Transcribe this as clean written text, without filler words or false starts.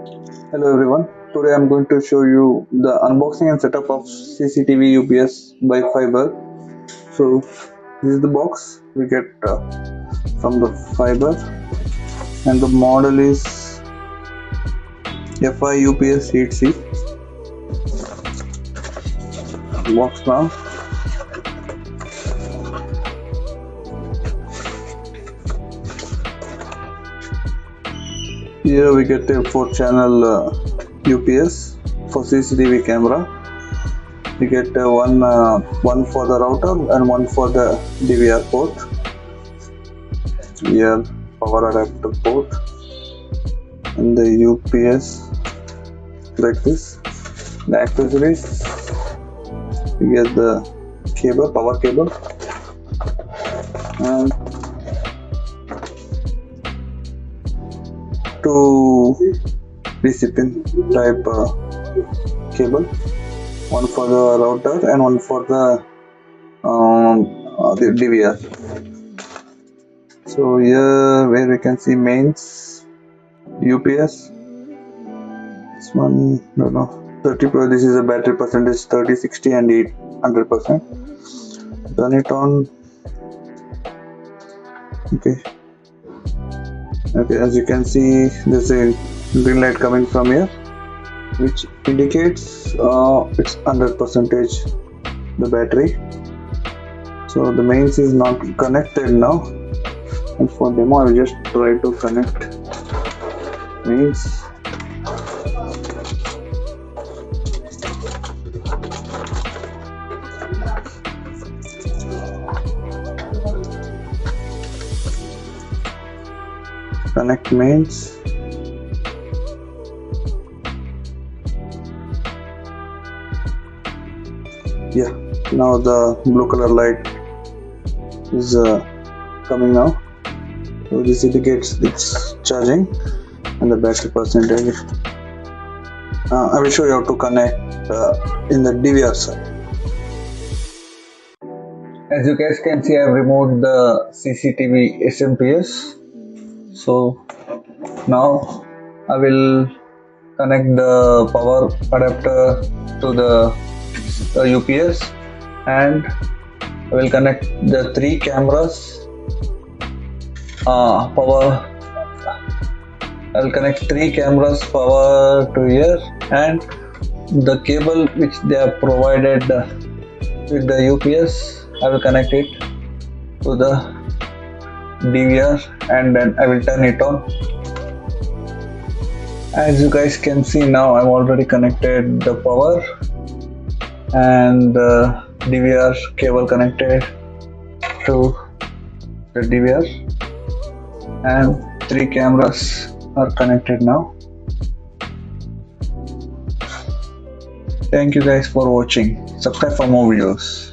Hello everyone, today I'm going to show you the unboxing and setup of CCTV UPS by FYBER. So this is the box we get from the FYBER, and the model is FYUPS 8C. Box now. Here we get a 4-channel UPS for CCTV camera. We get one for the router and one for the DVR port. Here power adapter port and the UPS like this. The accessories, we get the cable, power cable, and two recipient type cable, one for the router and one for the DVR. So here where we can see mains, UPS, this one, no, 30%. This is a battery percentage, 30, 60 and 100%. Turn it on. Okay, as you can see, there's a green light coming from here, which indicates it's 100% the battery. So the mains is not connected now, and for demo I will just try to connect mains. Connect mains. Yeah, now the blue color light is coming now. So this indicates it's charging and the battery percentage. I will show you how to connect in the DVR side. As you guys can see, I have removed the CCTV SMPS. So now I will connect the power adapter to the UPS, and I will connect the 3 cameras I will connect 3 cameras power to here, and the cable which they have provided with the UPS, I will connect it to the DVR, and then I will turn it on. As you guys can see, now I've already connected the power and the DVR cable connected to the DVR, and 3 cameras are connected now. Thank you guys for watching. Subscribe for more videos.